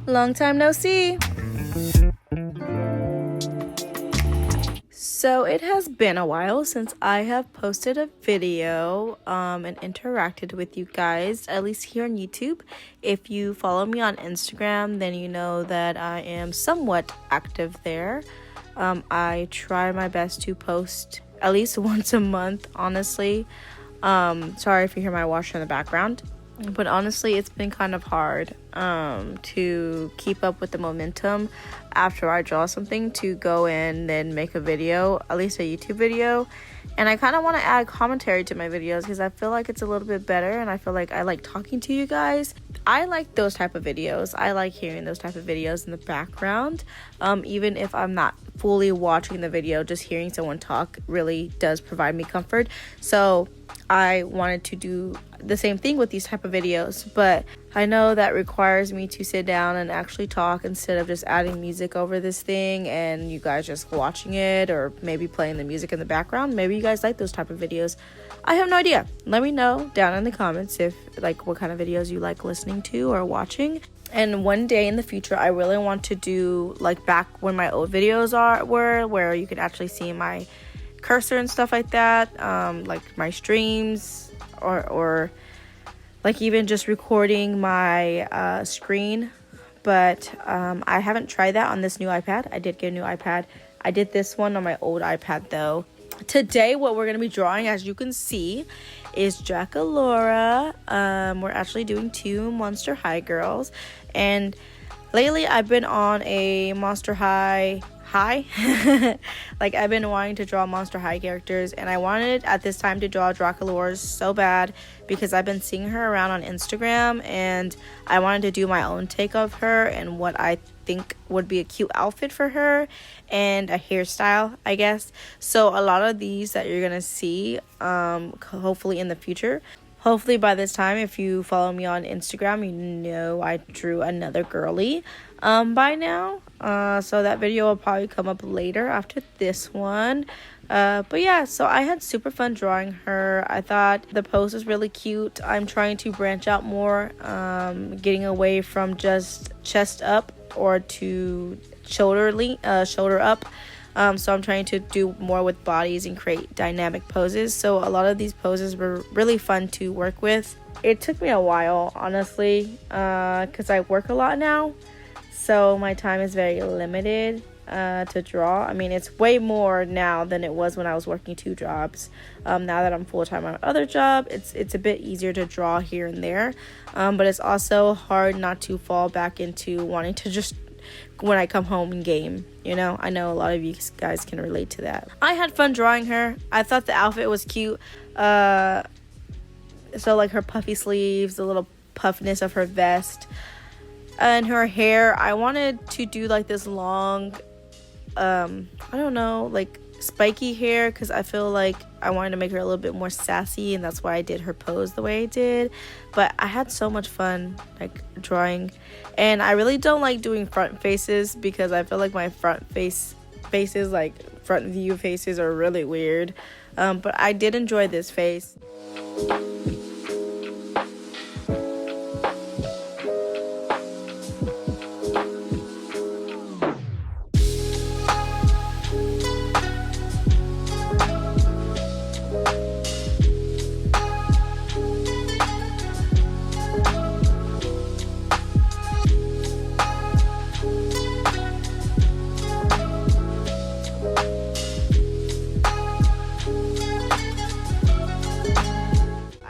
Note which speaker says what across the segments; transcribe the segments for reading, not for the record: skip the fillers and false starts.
Speaker 1: Long time no see. So it has been a while since I have posted a video and interacted with you guys, at least here on YouTube. If you follow me on Instagram, then you know that I am somewhat active there. I try my best to post at least once a month, honestly. Sorry if you hear my washer in the background. But honestly, it's been kind of hard to keep up with the momentum after I draw something to go in and make a video, at least a YouTube video. And I kind of want to add commentary to my videos because I feel like it's a little bit better, and I feel like I like talking to you guys. I like those type of videos. I like hearing those type of videos in the background. Even if I'm not fully watching the video, just hearing someone talk really does provide me comfort. So I wanted to do the same thing with these type of videos, but I know that requires me to sit down and actually talk instead of just adding music over this thing and you guys just watching it, or maybe playing the music in the background. Maybe you guys like those type of videos. I have no idea. Let me know down in the comments if like what kind of videos you like listening to or watching. And one day in the future, I really want to do like back when my old videos were where you could actually see my cursor and stuff like that, like my streams, or like even just recording my screen. But I haven't tried that on this new iPad. I did get a new iPad. I did this one on my old iPad though. Today what we're going to be drawing, as you can see, is Draculaura. We're actually doing 2 Monster High girls, and lately I've been on a Monster High like I've been wanting to draw Monster High characters, and I wanted at this time to draw Draculaura so bad because I've been seeing her around on Instagram, and I wanted to do my own take of her and what I think would be a cute outfit for her and a hairstyle, I guess. So a lot of these that you're gonna see hopefully in the future, hopefully by this time, if you follow me on Instagram, you know I drew another girly by now. So that video will probably come up later after this one. But yeah, so I had super fun drawing her. I thought the pose was really cute. I'm trying to branch out more, getting away from just chest up or to shoulder up. So I'm trying to do more with bodies and create dynamic poses. So a lot of these poses were really fun to work with. It took me a while, honestly, because I work a lot now. So my time is very limited to draw. I mean, it's way more now than it was when I was working 2 jobs. Now that I'm full-time on my other job, it's a bit easier to draw here and there. But it's also hard not to fall back into wanting to just, when I come home and game, you know? I know a lot of you guys can relate to that. I had fun drawing her. I thought the outfit was cute. So like her puffy sleeves, the little puffiness of her vest, and her hair. I wanted to do like this long, I don't know, like spiky hair, because I feel like I wanted to make her a little bit more sassy, and that's why I did her pose the way I did. But I had so much fun like drawing, and I really don't like doing front faces because I feel like my front faces, like front view faces, are really weird. But I did enjoy this face.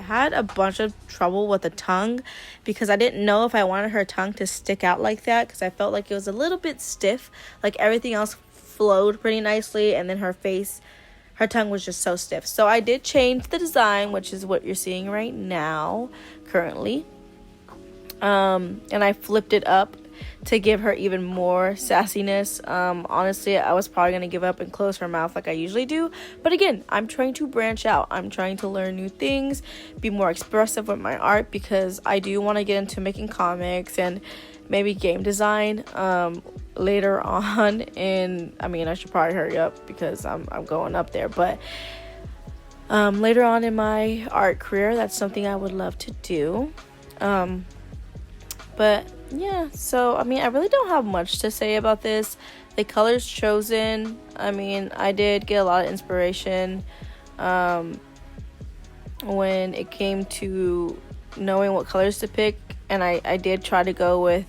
Speaker 1: Had a bunch of trouble with the tongue because I didn't know if I wanted her tongue to stick out like that, because I felt like it was a little bit stiff. Like everything else flowed pretty nicely, and then her tongue was just so stiff. So I did change the design, which is what you're seeing right now currently, and I flipped it up to give her even more sassiness. Honestly, I was probably gonna give up and close her mouth like I usually do, but again, I'm trying to branch out. I'm trying to learn new things, be more expressive with my art, because I do want to get into making comics and maybe game design later on. And I mean, I should probably hurry up because I'm going up there, but later on in my art career, that's something I would love to do. But yeah, so I mean, I really don't have much to say about this. The colors chosen, I mean, I did get a lot of inspiration when it came to knowing what colors to pick, and I did try to go with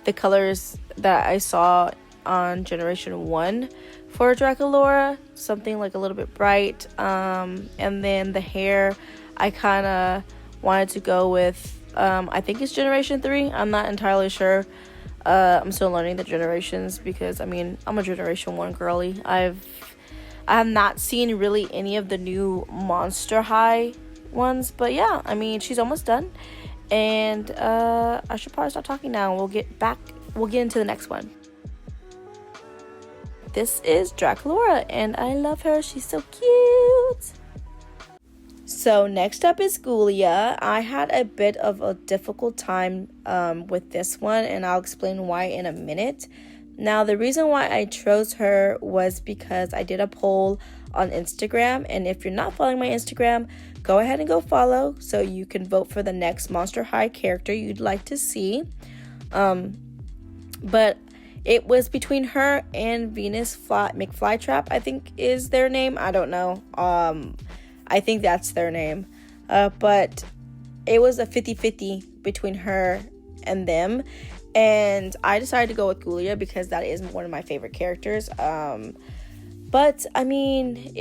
Speaker 1: the colors that I saw on Generation 1 for Draculaura, something like a little bit bright, and then the hair, I kind of wanted to go with, I think it's Generation 3, I'm not entirely sure. I'm still learning the generations because, I mean, I'm a Generation 1 girly. I have not seen really any of the new Monster High ones, but yeah, I mean, she's almost done, and I should probably stop talking now. We'll get into the next one. This is Draculaura, and I love her. She's so cute. So next up is Ghoulia. I had a bit of a difficult time with this one, and I'll explain why in a minute. Now, the reason why I chose her was because I did a poll on Instagram, and if you're not following my Instagram, go ahead and go follow so you can vote for the next Monster High character you'd like to see. But it was between her and Venus McFlytrap, I think is their name. I don't know. I think that's their name. But it was a 50-50 between her and them. And I decided to go with Ghoulia because that is one of my favorite characters. But, I mean,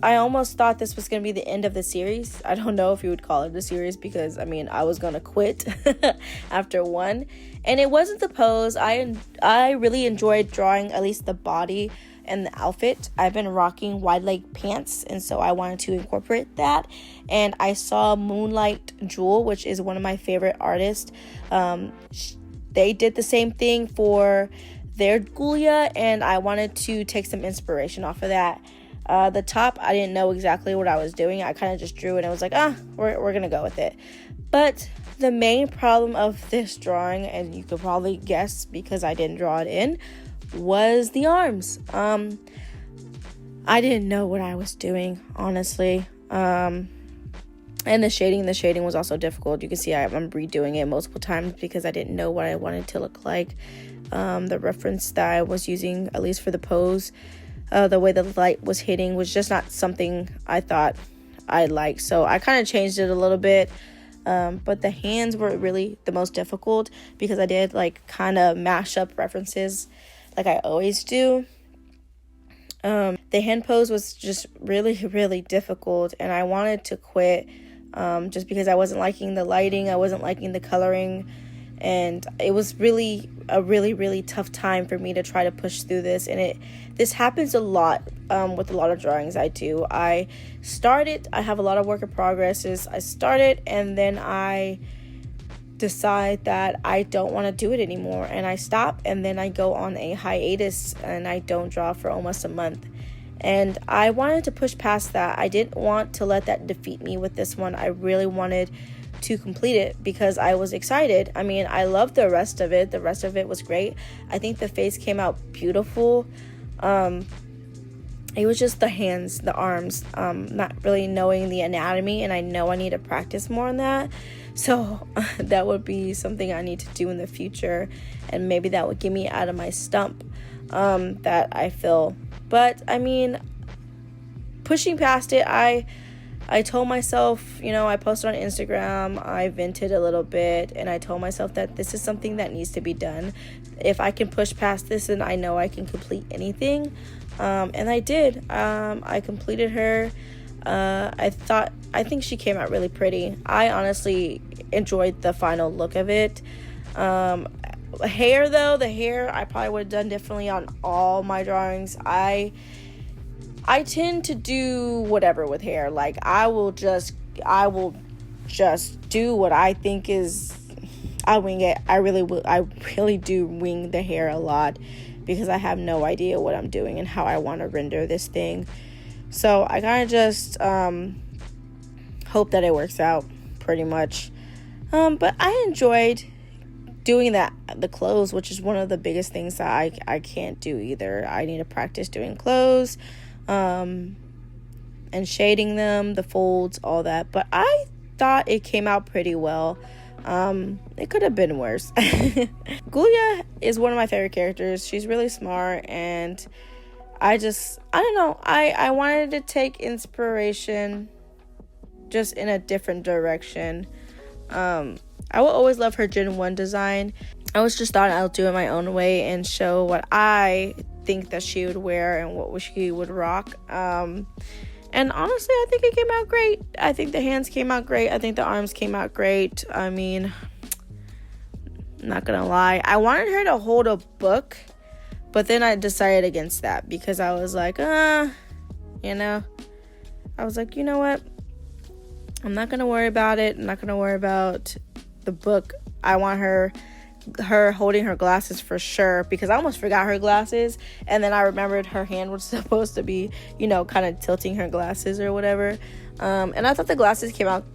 Speaker 1: I almost thought this was going to be the end of the series. I don't know if you would call it a series because, I mean, I was going to quit after one. And it wasn't the pose. I really enjoyed drawing at least the body and the outfit. I've been rocking wide leg pants, and so I wanted to incorporate that. And I saw Moonlight Jewel, which is one of my favorite artists. They did the same thing for their Ghoulia, and I wanted to take some inspiration off of that. The top, I didn't know exactly what I was doing. I kind of just drew it and I was like, we're gonna go with it. But the main problem of this drawing, and you could probably guess because I didn't draw it in, was the arms. I didn't know what I was doing, honestly. And the shading was also difficult. You can see I'm redoing it multiple times because I didn't know what I wanted to look like. The reference that I was using, at least for the pose, the way the light was hitting was just not something I thought I liked. So I kind of changed it a little bit. But the hands were really the most difficult because I did like kind of mash up references like I always do. The hand pose was just really, really difficult, and I wanted to quit just because I wasn't liking the lighting, I wasn't liking the coloring, and it was really a really, really tough time for me to try to push through this. And this happens a lot with a lot of drawings I do. I have a lot of work in progresses. I start it, and then I decide that I don't want to do it anymore, and I stop, and then I go on a hiatus and I don't draw for almost a month. And I wanted to push past that. I didn't want to let that defeat me with this one. I really wanted to complete it because I was excited. I mean, I loved the rest of it. The rest of it was great. I think the face came out beautiful. It was just the hands, the arms, not really knowing the anatomy, and I know I need to practice more on that. So that would be something I need to do in the future, and maybe that would get me out of my stump that I feel. But I mean, pushing past it, I told myself, I posted on Instagram, I vented a little bit, and I told myself that this is something that needs to be done. If I can push past this, then I know I can complete anything. And I did. I completed her. I think she came out really pretty. I honestly enjoyed the final look of it. The hair I probably would have done differently on all my drawings. I tend to do whatever with hair. Like I will just do what I think is. I wing it. I really do wing the hair a lot because I have no idea what I'm doing and how I want to render this thing. So I kind of just hope that it works out pretty much. But I enjoyed doing the clothes, which is one of the biggest things that I can't do either. I need to practice doing clothes and shading them, the folds, all that. But I thought it came out pretty well. It could have been worse. Ghoulia is one of my favorite characters. She's really smart, and I don't know. I wanted to take inspiration just in a different direction. I will always love her Gen 1 design. I was just thought I'll do it my own way and show what I think that she would wear and what she would rock. And honestly, I think it came out great. I think the hands came out great. I think the arms came out great. I mean, not gonna lie, I wanted her to hold a book, but then I decided against that because I was like, I was like, you know what? I'm not gonna worry about it. I'm not gonna worry about the book. I want her holding her glasses for sure, because I almost forgot her glasses, and then I remembered her hand was supposed to be, kind of tilting her glasses or whatever. And I thought the glasses came out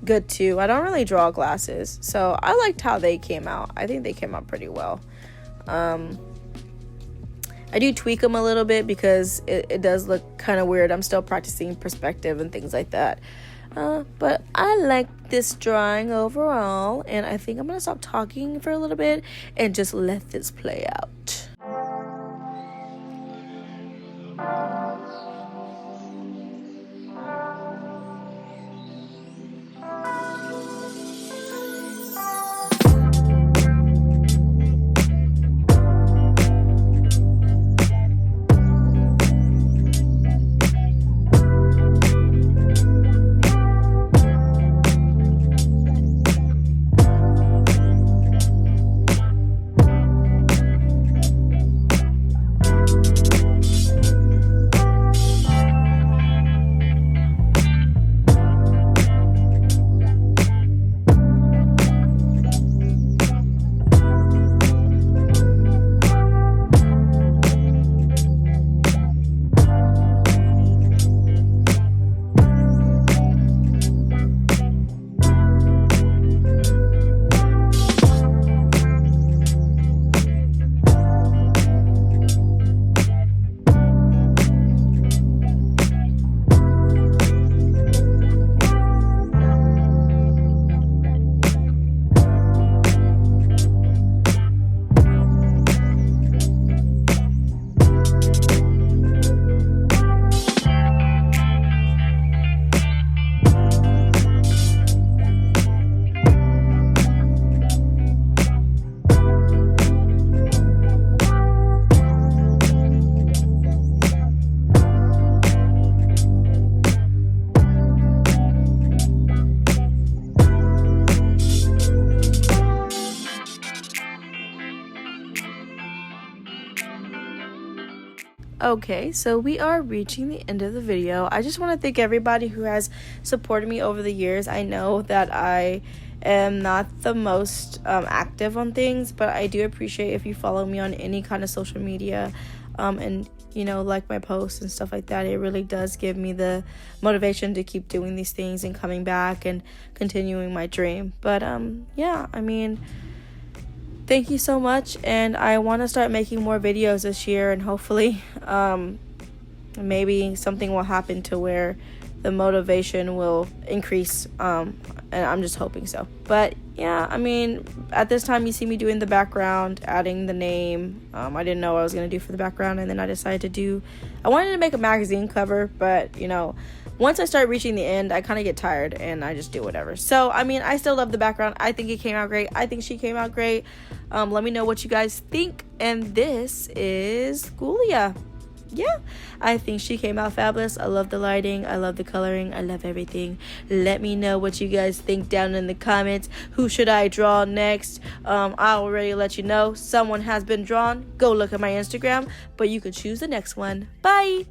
Speaker 1: good too. I don't really draw glasses, so I liked how they came out. I think they came out pretty well. I do tweak them a little bit because it does look kind of weird. I'm still practicing perspective and things like that. But I like this drawing overall, and I think I'm going to stop talking for a little bit and just let this play out. Okay, so we are reaching the end of the video. I just want to thank everybody who has supported me over the years. I know that I am not the most active on things, but I do appreciate if you follow me on any kind of social media and like my posts and stuff like that. It really does give me the motivation to keep doing these things and coming back and continuing my dream. But yeah, I mean, thank you so much, and I want to start making more videos this year, and hopefully maybe something will happen to where the motivation will increase, and I'm just hoping so. But yeah, I mean, at this time you see me doing the background, adding the name. I didn't know what I was going to do for the background, and then I decided I wanted to make a magazine cover, but once I start reaching the end, I kind of get tired and I just do whatever. So, I mean, I still love the background. I think it came out great. I think she came out great. Let me know what you guys think. And this is Ghoulia. Yeah, I think she came out fabulous. I love the lighting. I love the coloring. I love everything. Let me know what you guys think down in the comments. Who should I draw next? I already let you know. Someone has been drawn. Go look at my Instagram. But you could choose the next one. Bye.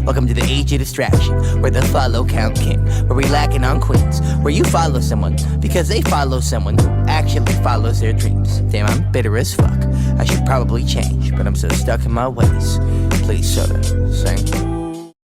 Speaker 2: Welcome to the age of distraction, where the follow count king, where we lacking on queens, where you follow someone because they follow someone who actually follows their dreams. Damn, I'm bitter as fuck. I should probably change, but I'm so stuck in my ways. Please, soda, sing.